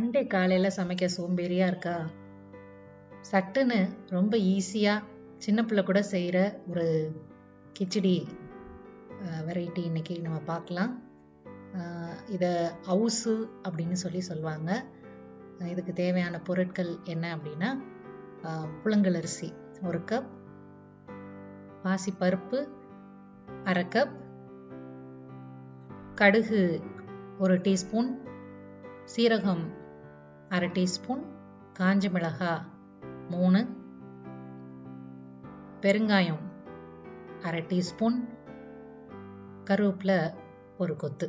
Sunday காலையில சமைக்க சோம்பேறியா இருக்கா? சட்டுன்னு ரொம்ப ஈஸியா சின்ன பிள்ளை கூட செய்யற ஒரு கிச்சடி வெரைட்டி இன்னைக்கு நம்ம பார்க்கலாம். இத அவுசு அப்படின்னு சொல்லுவாங்க. இதுக்கு தேவையான பொருட்கள் என்ன அப்படின்னா, புழுங்கல் அரிசி 1 கப், பாசிப்பருப்பு 1/2 கப், கடுகு 1 டீஸ்பூன், சீரகம் 1/2 டீஸ்பூன், காஞ்ச மிளகாய் 3, பெருங்காயம் 1/2 டீஸ்பூன், கருவேப்பிலை 1 கொத்து,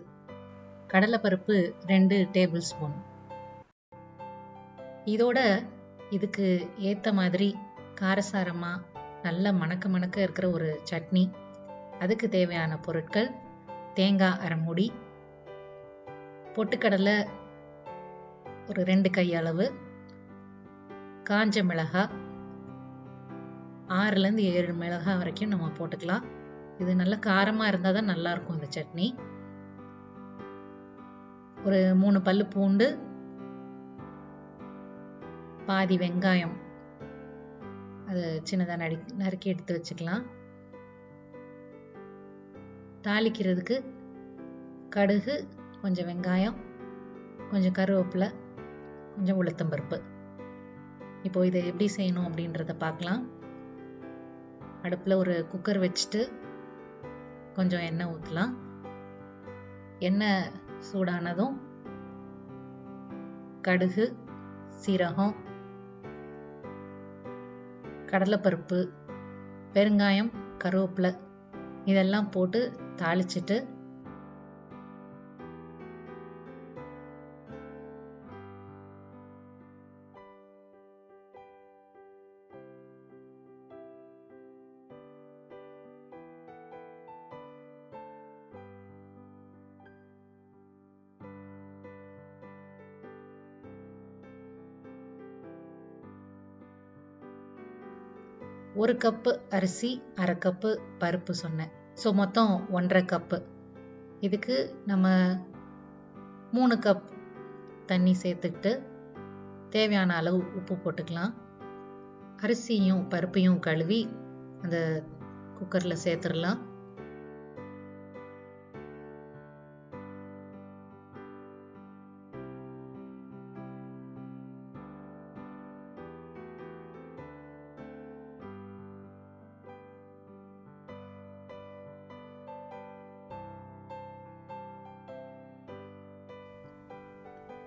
கடலைப்பருப்பு 2 டேபிள் ஸ்பூன். இதோட இதுக்கு ஏத்த மாதிரி காரசாரமா நல்ல மணக்க மணக்க இருக்கிற ஒரு சட்னி. அதுக்கு தேவையான பொருட்கள்: தேங்காய் 1/2 மூடி, பொட்டுக்கடலை ஒரு 2 கையளவு, காஞ்ச மிளகாய் 6லேருந்து 7 மிளகாய் வரைக்கும் நம்ம போட்டுக்கலாம். இது நல்ல காரமா இருந்தால் தான் நல்லா இருக்கும் இந்த சட்னி. ஒரு 3 பல்லு பூண்டு, பாதி வெங்காயம் அது சின்னதாக நறுக்கி எடுத்து வச்சுக்கலாம். தாளிக்கிறதுக்கு கடுகு, கொஞ்சம் வெங்காயம், கொஞ்சம் கருவேப்பிலை, கொஞ்சம் உளுத்தம்பருப்பு. இப்போ இதை எப்படி செய்யணும் அப்படின்றத பார்க்கலாம். அடுப்பில் ஒரு குக்கர் வச்சுட்டு கொஞ்சம் எண்ணெய் ஊற்றலாம். எண்ணெய் சூடானதும் கடுகு, சீரகம், கடலைப்பருப்பு, பெருங்காயம், கருவேப்பிலை இதெல்லாம் போட்டு தாளிச்சிட்டு ஒரு கப்பு அரிசி, 1/2 கப்பு பருப்பு சொன்னேன். ஸோ மொத்தம் 1.5 கப்பு. இதுக்கு நம்ம 3 கப் தண்ணி சேர்த்துக்கிட்டு தேவையான அளவு உப்பு போட்டுக்கலாம். அரிசியும் பருப்பையும் கழுவி அந்த குக்கரில் சேர்த்துடலாம்.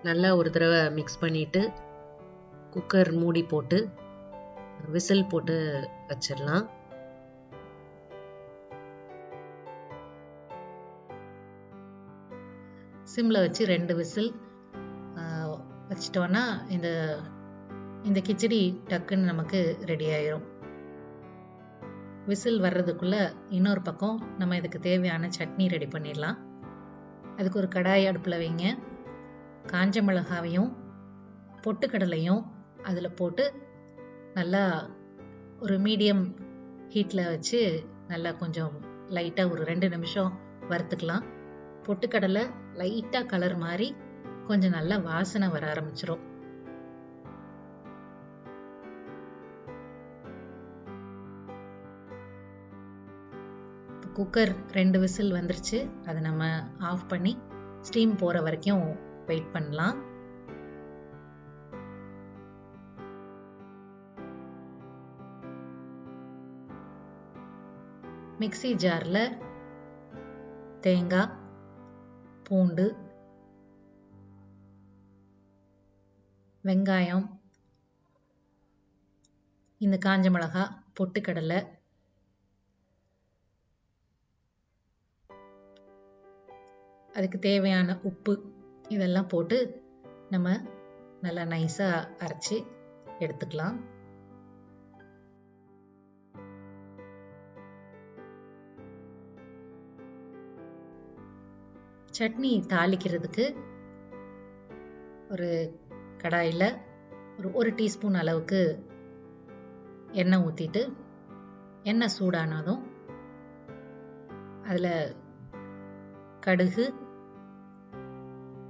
நல்லா ஒரு தடவை மிக்ஸ் பண்ணிட்டு குக்கர் மூடி போட்டு விசில் போட்டு வச்சிடலாம். சிம்ல வச்சு 2 விசில் வச்சிட்டோன்னா இந்த கிச்சடி டக்குன்னு நமக்கு ரெடி ஆயிரும். விசில் வர்றதுக்குள்ள இன்னொரு பக்கம் நம்ம இதுக்கு தேவையான சட்னி ரெடி பண்ணிடலாம். அதுக்கு ஒரு கடாய் அடுப்பில் வைங்க. காஞ்ச மிளகாவையும் பொட்டுக்கடலையும் அதில் போட்டு நல்லா ஒரு மீடியம் ஹீட்டில் வச்சு நல்லா கொஞ்சம் லைட்டாக ஒரு 2 நிமிஷம் வறுத்துக்கலாம். பொட்டுக்கடலை லைட்டாக கலர் மாதிரி கொஞ்சம் நல்லா வாசனை வர ஆரம்பிச்சிடும். குக்கர் 2 விசில் வந்துருச்சு. அதை நம்ம ஆஃப் பண்ணி ஸ்டீம் போகிற வரைக்கும் வெயிட் பண்ணலாம். மிக்ஸி ஜாரில் தேங்காய், பூண்டு, வெங்காயம், இந்த காஞ்ச மிளகாய், பொட்டுக்கடலை, அதுக்கு தேவையான உப்பு இதெல்லாம் போட்டு நம்ம நல்லா நைஸாக அரைச்சி எடுத்துக்கலாம். சட்னி தாளிக்கிறதுக்கு ஒரு கடாயில் ஒரு 1 டீஸ்பூன் அளவுக்கு எண்ணெய் ஊற்றிட்டு எண்ணெய் சூடானதும் அதில் கடுகு,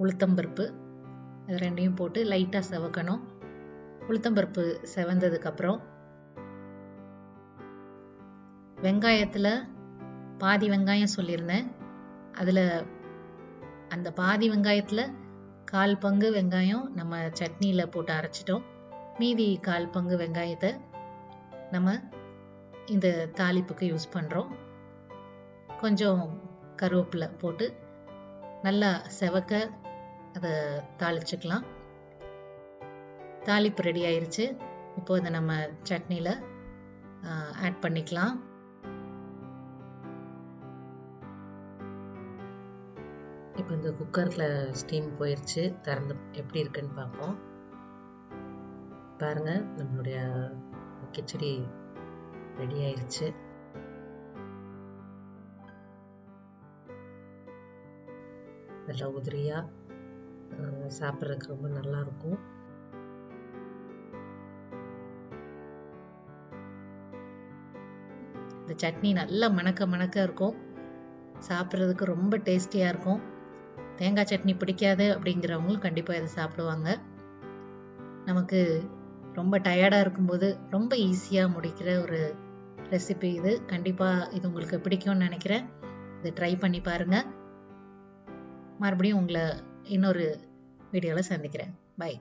உளுத்தம்பருப்பு, அது ரெண்டையும் போட்டு லைட்டாக செவக்கணும். உளுத்தம்பருப்பு செவந்ததுக்கப்புறம் வெங்காயத்தில் பாதி வெங்காயம் சொல்லியிருந்தேன். அதில் அந்த பாதி வெங்காயத்தில் 1/4 பங்கு வெங்காயம் நம்ம சட்னியில் போட்டு அரைச்சிட்டோம். மீதி 1/4 பங்கு வெங்காயத்தை நம்ம இந்த தாளிப்புக்கு யூஸ் பண்ணுறோம். கொஞ்சம் கருவேப்பிலை போட்டு நல்லா செவக்க அதை தாளிச்சுக்கலாம். தாளிப்பு ரெடி ஆயிருச்சு. இப்போ இதை நம்ம சட்னியில் ஆட் பண்ணிக்கலாம். இப்போ இந்த குக்கரில் ஸ்டீம் போயிடுச்சு. திறந்து எப்படி இருக்குன்னு பார்ப்போம். பாருங்க, நம்மளுடைய கிச்சடி ரெடி ஆயிருச்சு. நல்லா உதிரியாக சாப்பிட்றதுக்கு ரொம்ப நல்லா இருக்கும். இந்த சட்னி நல்லா மணக்க இருக்கும். சாப்பிட்றதுக்கு ரொம்ப டேஸ்டியாக இருக்கும். தேங்காய் சட்னி பிடிக்காது அப்படிங்கிறவங்களும் கண்டிப்பாக இதை சாப்பிடுவாங்க. நமக்கு ரொம்ப டயர்டாக இருக்கும்போது ரொம்ப ஈஸியாக முடிக்கிற ஒரு ரெசிபி இது. கண்டிப்பாக இது உங்களுக்கு பிடிக்கும்னு நினைக்கிறேன். இதை ட்ரை பண்ணி பாருங்கள். மறுபடியும் உங்களை இன்னொரு வீடியோவில் சந்திக்கிறேன். பை.